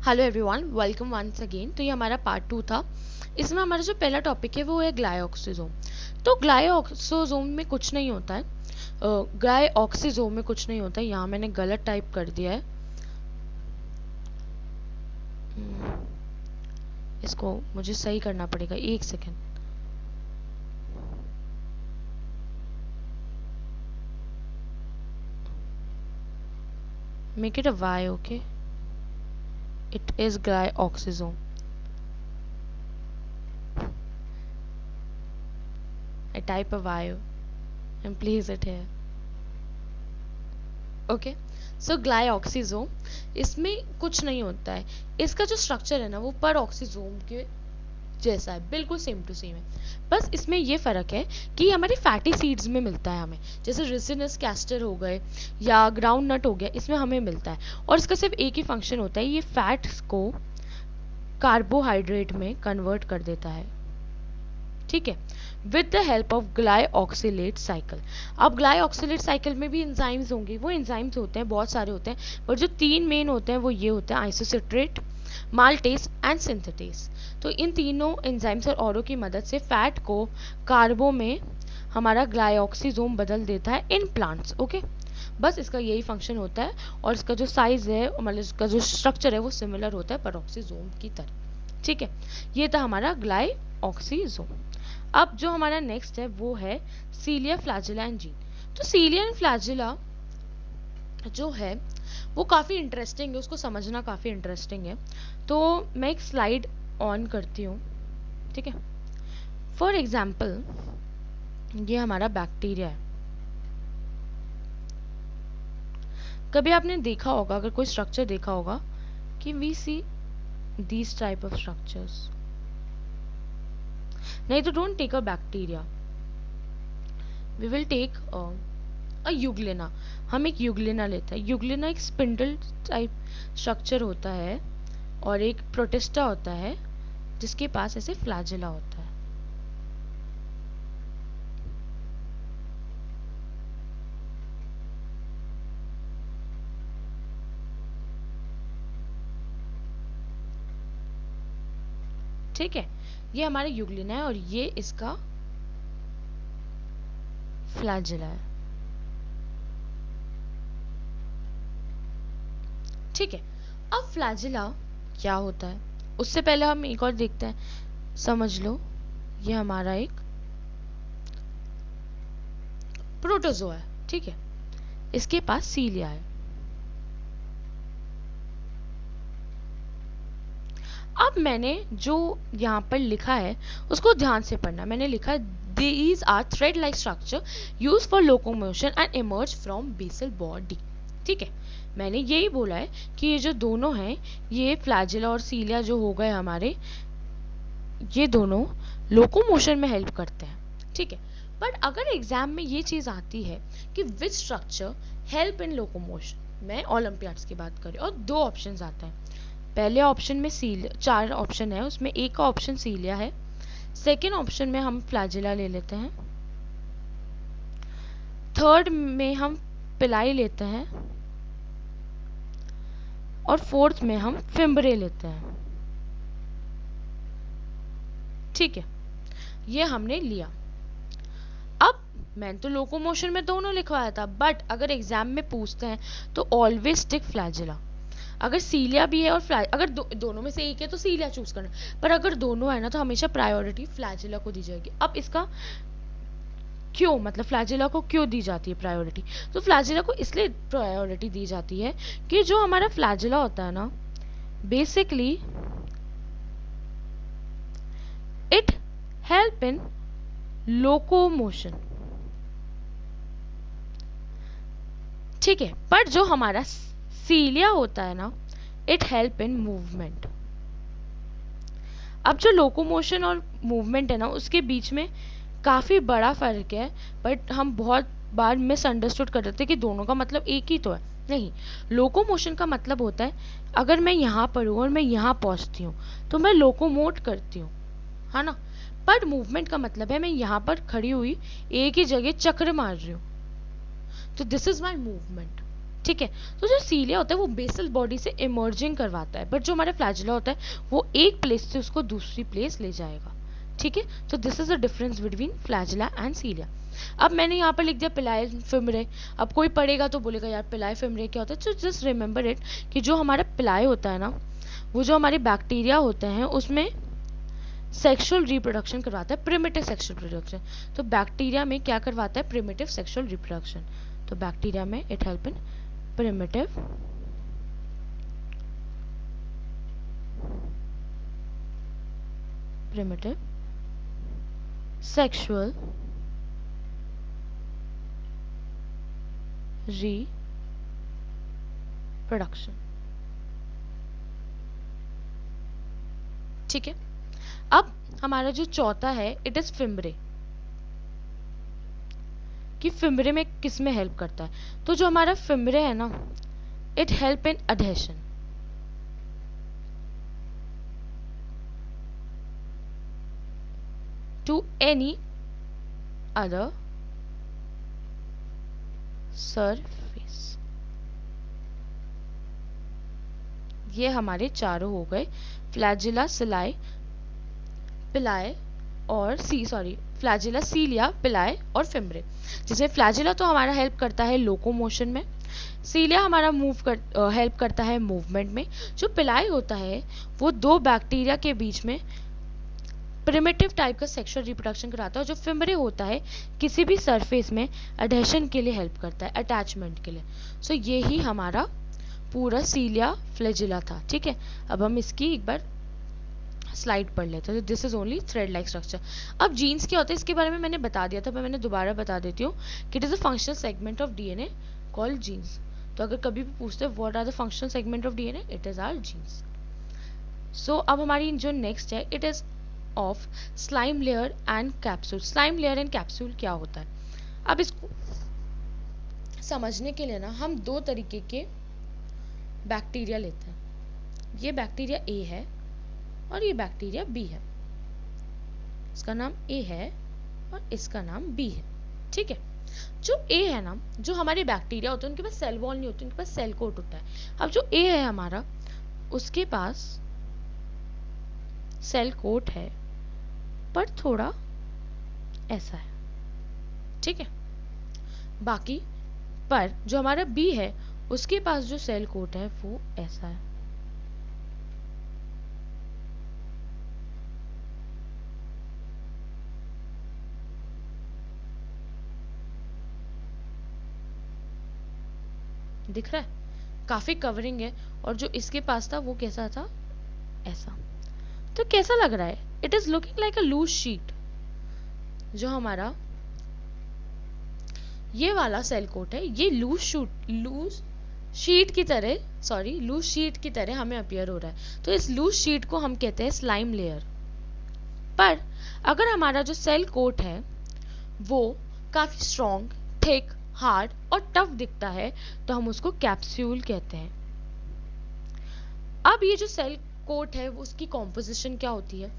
Hello everyone, welcome once again. तो ये हमारा पार्ट 2 था। इसमें हमारा जो पहला टॉपिक है वो है ग्लाइऑक्सिजोम। तो ग्लाइऑक्सिजोम में कुछ नहीं होता है, ग्लाइऑक्सिजोम में कुछ नहीं होता है। यहाँ मैंने गलत टाइप कर दिया है, इसको मुझे सही करना पड़ेगा, एक second. Make it a Y, okay. It is glyoxysome. I type a Y and place it here. Okay, so glyoxysome, इसमें कुछ नहीं होता है। इसका जो स्ट्रक्चर है ना वो पर ऑक्सीजोम के जैसा है, बिल्कुल सेम टू सेम है। बस इसमें ये फ़र्क है कि हमारे फैटी सीड्स में मिलता है हमें, जैसे रिसिनस कैस्टर हो गए या ग्राउंड नट हो गया, इसमें हमें मिलता है। और इसका सिर्फ एक ही फंक्शन होता है, ये फैट्स को कार्बोहाइड्रेट में कन्वर्ट कर देता है, ठीक है, with the help of glyoxylate cycle. अब ग्लाइऑक्सिलेट साइकिल में भी एंजाइम्स होंगे, वो एंजाइम्स होते हैं, बहुत सारे होते हैं, पर जो तीन मेन होते हैं वो ये होते हैं, आइसोसिट्रेट, माल्टेस एंड सिंथेटेस। तो इन तीनों एंजाइम्स और औरों की मदद से फैट को कार्बो में हमारा ग्लाइऑक्सिजोम बदल देता है इन प्लांट्स, ओके। बस इसका यही फंक्शन होता है, और इसका जो साइज है, मतलब इसका जो स्ट्रक्चर है वो सिमिलर होता है पेरोक्सीजोम की तरह, ठीक है। ये था हमारा ग्लाइऑक्सिजोम। अब जो हमारा नेक्स्ट है वो है सीलिया फ्लैजिला एंड जीन। तो सीलिया एंड फ्लैजिला जो है वो काफ़ी इंटरेस्टिंग है, उसको समझना काफ़ी इंटरेस्टिंग है। तो मैं एक स्लाइड ऑन करती हूँ, ठीक है। फॉर एग्जाम्पल ये हमारा बैक्टीरिया है। कभी आपने देखा होगा, अगर कोई स्ट्रक्चर देखा होगा, कि we see these type of structures. नहीं तो don't take a bacteria, we will take a euglena. हम एक यूग्लिना लेते हैं। यूग्लिना एक स्पिंडल टाइप स्ट्रक्चर होता है और एक प्रोटिस्टा होता है जिसके पास ऐसे फ्लैजिला होता है। ठीक है, ये हमारा यूग्लिना है और ये इसका फ्लैजिला है, ठीक है। अब फ्लैजिला क्या होता है उससे पहले हम एक और देखते हैं, समझ लो। ये हमारा एक प्रोटोजोआ है, ठीक है, इसके पास सीलिया है। अब मैंने जो यहाँ पर लिखा है उसको ध्यान से पढ़ना। मैंने लिखा these are thread like structure use for locomotion and emerge from basal body, ठीक है। मैंने यही बोला है कि ये जो दोनों हैं, ये फ्लैजिला और सीलिया जो हो गए हमारे, ये दोनों लोकोमोशन में हेल्प करते हैं, ठीक है। बट अगर एग्जाम में ये चीज आती है कि which structure help in locomotion, मैं ओलंपियाड्स की बात करें, और दो ऑप्शंस आता है। पहले ऑप्शन में सीलिया, चार ऑप्शन है उसमें एक का ऑप्शन सीलिया है, सेकेंड ऑप्शन में हम फ्लैजिला ले लेते हैं, थर्ड में हम पिलाई लेते हैं, और फोर्थ में हम फिम्बरे लेते हैं, ठीक है। ये हमने लिया। अब मैंने तो लोकोमोशन में दोनों लिखवाया था, बट अगर एग्जाम में पूछते हैं तो ऑलवेज टिक फ्लैजिला। अगर सीलिया भी है और अगर दोनों में से एक है तो सीलिया चूज करना, पर अगर दोनों है ना तो हमेशा प्रायोरिटी फ्लैजिला को दी जाएगी। अब इसका क्यों, मतलब फ्लैजिला को क्यों दी जाती है प्रायोरिटी? तो फ्लैजिला को इसलिए प्रायोरिटी दी जाती है कि जो हमारा फ्लैजिला होता है ना, basically it help in locomotion, ठीक है। पर जो हमारा सीलिया होता है ना, इट हेल्प इन मूवमेंट। अब जो लोकोमोशन और मूवमेंट है ना, उसके बीच में काफ़ी बड़ा फर्क है, बट हम बहुत बार मिसअंडरस्टूड कर देते हैं कि दोनों का मतलब एक ही तो है। नहीं, लोकोमोशन का मतलब होता है अगर मैं यहाँ पर हूँ और मैं यहाँ पहुँचती हूँ तो मैं लोकोमोट करती हूँ, है ना। बट मूवमेंट का मतलब है मैं यहाँ पर खड़ी हुई एक ही जगह चक्र मार रही हूँ, तो दिस इज माई मूवमेंट, ठीक है। तो जो सीलिया होता है वो बेसल बॉडी से इमर्जिंग करवाता है, बट जो हमारा फ्लैजिला होता है वो एक प्लेस से उसको दूसरी प्लेस ले जाएगा। ठीक है, तो this is the difference between flagella and cilia. अब मैंने यहाँ पर लिख दिया पिलाई फिमरे। अब कोई पढ़ेगा तो बोलेगा यार पिलाई फिमरे क्या होता है, तो जस्ट रिमेंबर इट कि जो हमारा पिलाई होता है ना, वो जो हमारे बैक्टीरिया होते हैं उसमें सेक्सुअल रिप्रोडक्शन करवाता है, प्रिमिटिव सेक्सुअल रिप्रोडक्शन। तो बैक्टीरिया में क्या करवाता है, प्रिमिटिव सेक्सुअल रिप्रोडक्शन। तो बैक्टीरिया में it help in primitive sexual reproduction। ठीक है, अब हमारा जो चौथा है इट इज फिम्बरे, कि फिम्बरे में किस में हेल्प करता है। तो जो हमारा फिम्बरे है ना, it help in adhesion. To any other surface. ये हमारे चारों हो गए, फ्लैजिला, सिलाई, पिलाए और फ्लैजिला, सीलिया, पिलाए और फिम्बरे। जैसे फ्लैजिला तो हमारा हेल्प करता है लोकोमोशन में, सीलिया हमारा हेल्प करता है मूवमेंट में, जो पिलाई होता है वो दो बैक्टीरिया के बीच में प्रिमिटिव टाइप का सेक्सुअल रिप्रोडक्शन कराता है, जो फिम्बरे होता है किसी भी सरफेस में एडहेशन के लिए हेल्प करता है, अटैचमेंट के लिए। सो ये ही हमारा पूरा सीलिया फ्लैजिला था। ठीक है, अब हम इसकी एक बार स्लाइड पढ़ लेते हैं। This is only thread like structure. अब जीन्स क्या होता है इसके बारे में मैंने बता दिया था, पर मैंने दोबारा बता देती हूँ कि it is a functional segment of DNA called genes. तो अगर कभी भी पूछते हैं what are the functional segment of DNA, it is our genes. So अब हमारी जो नेक्स्ट है it is of slime layer and capsule. Slime layer and capsule क्या होता है, अब इसको समझने के लिए ना हम दो तरीके के बैक्टीरिया लेते हैं। ये बैक्टीरिया ए है और ये बैक्टीरिया बी है। इसका नाम ए है और इसका नाम बी है। ठीक है, जो ए है ना, जो हमारे बैक्टीरिया होते हैं उनके पास सेल वॉल नहीं होती, उनके पास सेल कोट होता है। अब जो ए है हमारा, उसके पास सेल कोट है पर थोड़ा ऐसा है। ठीक है, बाकी पर जो हमारा बी है उसके पास जो सेल कोट है वो ऐसा है। दिख रहा है, काफी कवरिंग है, और जो इसके पास था वो कैसा था, ऐसा। तो कैसा लग रहा है, it is looking like a loose sheet. जो हमारा ये वाला सेल कोट है ये लूज शीट की तरह हमें अपीयर हो रहा है। तो इस लूज शीट को हम कहते हैं स्लाइम लेयर। पर अगर हमारा जो सेल कोट है वो काफी स्ट्रॉन्ग, थिक, हार्ड और टफ दिखता है तो हम उसको कैप्सूल कहते हैं। अब ये जो सेल कोट है उसकी कॉम्पोजिशन क्या होती है,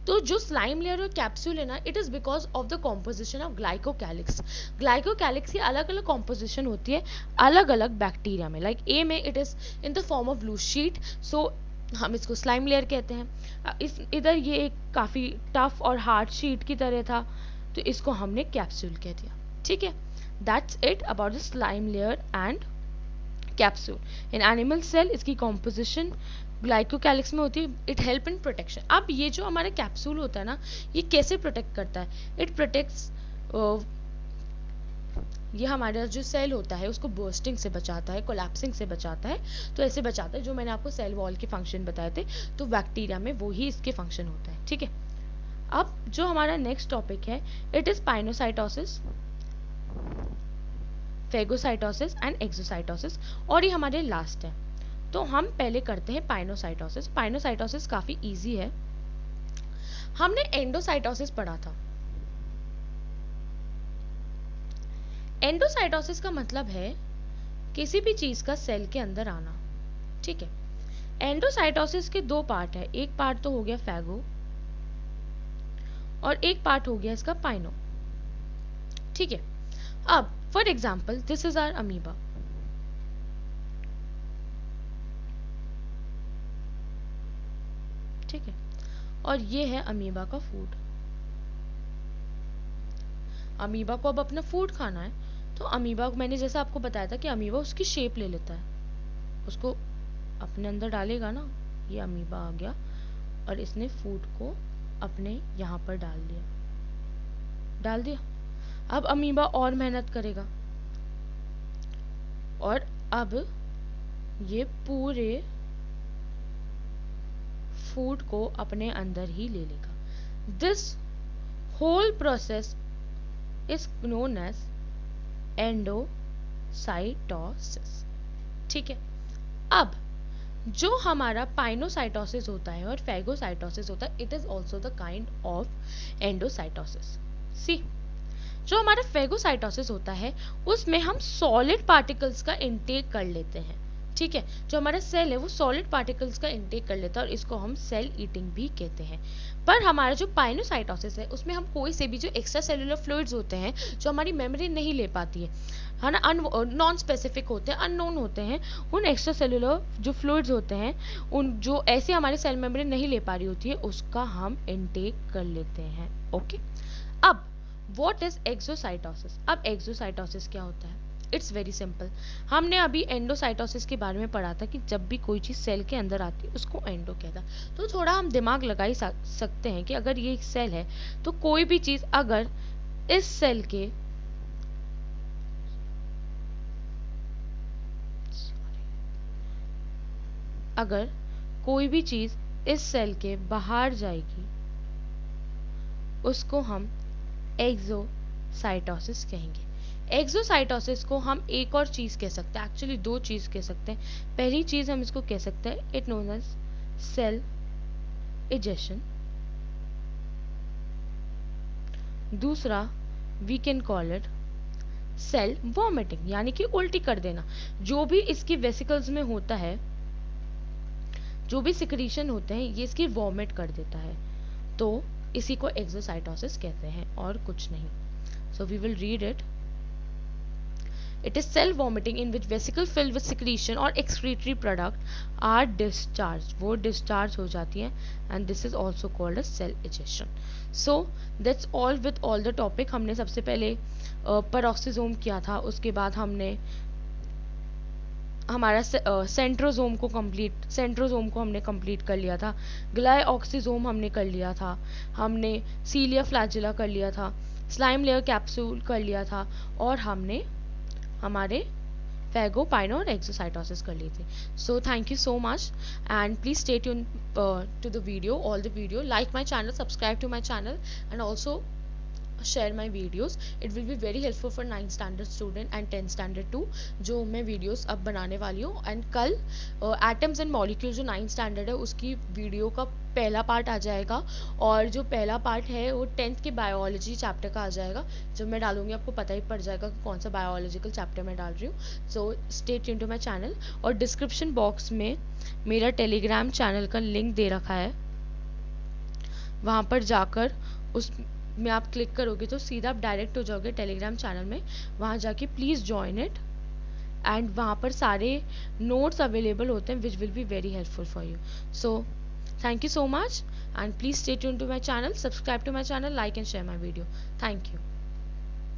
तो जो स्लाइम लेयर और कैप्सूल है ना, it is because of the composition of glycocalyx. Glycocalyx की अलग अलग कॉम्पोजिशन होती है अलग अलग बैक्टीरिया में। लाइक ए में it is in the form of loose sheet, so हम इसको स्लाइम लेयर कहते हैं। इधर ये एक काफी टफ और हार्ड शीट की तरह था तो इसको हमने कैप्सूल कह दिया। ठीक है, that's it about the slime layer and capsule. In animal cell इसकी कॉम्पोजिशन ग्लाइकोकैलिक्स में होती है। It help in protection. अब ये जो हमारा कैप्सूल होता है ना, ये कैसे प्रोटेक्ट करता है, इट प्रोटेक्ट्स, ये हमारा जो सेल होता है उसको बर्स्टिंग से बचाता है, कोलैप्सिंग से बचाता है। तो ऐसे बचाता है, जो मैंने आपको सेल वॉल के फंक्शन बताए थे, तो बैक्टीरिया में वो ही इसके फंक्शन होता है। ठीक है, अब जो हमारा नेक्स्ट टॉपिक है it is pinocytosis, phagocytosis and exocytosis, और ये हमारे लास्ट है। तो हम पहले करते हैं पाइनोसाइटोसिस। पाइनोसाइटोसिस काफी इजी है, हमने एंडोसाइटोसिस पढ़ा था। एंडोसाइटोसिस का मतलब है किसी भी चीज का सेल के अंदर आना। ठीक है, एंडोसाइटोसिस के दो पार्ट है, एक पार्ट तो हो गया फैगो और एक पार्ट हो गया इसका पाइनो। ठीक है, अब for example this is our amoeba. ठीक है। और ये है अमीबा का फूड। अमीबा को अब अपना फूड खाना है, तो अमीबा को मैंने जैसा आपको बताया था कि अमीबा उसकी शेप ले लेता है, उसको अपने अंदर डालेगा ना। ये अमीबा आ गया और इसने फूड को अपने यहाँ पर डाल दिया। अब अमीबा और मेहनत करेगा और अब ये पूरे फूड को अपने अंदर ही ले लेगा। This whole process is known as endocytosis. ठीक है। अब जो हमारा पाइनोसाइटोसिस होता है और फैगोसाइटोसिस होता है, it is also the kind of endocytosis. See, जो हमारा फेगोसाइटोसिस होता है उसमें हम सॉलिड पार्टिकल्स का इनटेक कर लेते हैं। ठीक है, जो हमारा सेल है वो सॉलिड पार्टिकल्स का इनटेक कर लेता है और इसको हम सेल ईटिंग भी कहते हैं। पर हमारा जो पाइनोसाइटोसिस है उसमें हम कोई से भी जो एक्स्ट्रा सेलुलर फ्लूइड्स होते हैं जो हमारी मेमोरी नहीं ले पाती है ना, नॉन स्पेसिफिक होते हैं, अननोन होते हैं, उन एक्स्ट्रा सेलुलर जो फ्लूइड्स होते हैं, उन जो ऐसे हमारे सेल मेमोरी नहीं ले पा रही होती है, उसका हम इनटेक कर लेते हैं। ओके। अब व्हाट इज एक्सोसाइटोसिस? अब एक्सोसाइटोसिस क्या होता है? It's very simple. हमने अभी एंडोसाइटोसिस के बारे में पढ़ा था कि जब भी कोई चीज सेल के अंदर आती है उसको एंडो कहता है। तो थोड़ा हम दिमाग लगा ही सकते हैं कि अगर ये एक सेल है तो कोई भी चीज अगर इस सेल के अगर कोई भी चीज इस सेल के बाहर जाएगी उसको हम एक्सोसाइटोसिस कहेंगे। एक्सोसाइटोसिस को हम एक और चीज कह सकते हैं, एक्चुअली दो चीज कह सकते हैं। पहली चीज हम इसको कह सकते हैं it known as cell ingestion. दूसरा we can call it cell vomiting, यानी कि उल्टी कर देना। जो भी इसकी वेसिकल्स में होता है, जो भी सिक्रीशन होते हैं, ये इसकी वॉमिट कर देता है, तो इसी को एक्सोसाइटोसिस कहते हैं और कुछ नहीं। So we will read it. It is cell vomiting in which vesicle filled with secretion or excretory product are discharged. वो discharge हो जाती है and this is also called as cell ejection. So that's all with all the topic. हमने सबसे पहले peroxisome किया था, उसके बाद हमने हमारा सेंट्रोजोम को हमने कंप्लीट कर लिया था, ग्लाइऑक्सिसोम हमने कर लिया था, हमने सीलिया फ्लैजिला कर लिया था, स्लाइम लेयर कैप्सूल कर लिया था और हमने हमारे फैगो, पाइनो और एक्सोसाइटोसिस कर ली थी। So thank you so much and please stay tune to the video, all the video, like my channel, subscribe to my channel and also share my videos. It will be very helpful for 9th standard student and 10th standard too, जो मैं videos अब बनाने वाली हूँ। And कल atoms and molecules जो 9th standard है उसकी वीडियो का पहला पार्ट आ जाएगा और जो पहला पार्ट है वो 10th के बायोलॉजी चैप्टर का आ जाएगा। जब मैं डालूंगी आपको पता ही पड़ जाएगा कि कौन सा बायोलॉजिकल चैप्टर मैं डाल रही हूँ। So stay tune to my channel और डिस्क्रिप्शन बॉक्स में मेरा टेलीग्राम चैनल का लिंक दे रखा है, वहाँ पर जाकर उस में आप क्लिक करोगे तो सीधा आप डायरेक्ट हो जाओगे टेलीग्राम चैनल में। वहाँ जाके प्लीज़ ज्वाइन इट एंड वहाँ पर सारे नोट्स अवेलेबल होते हैं which will be very helpful for you. So thank you so much and please stay tune to my channel, subscribe to my channel, like and share my video. Thank you.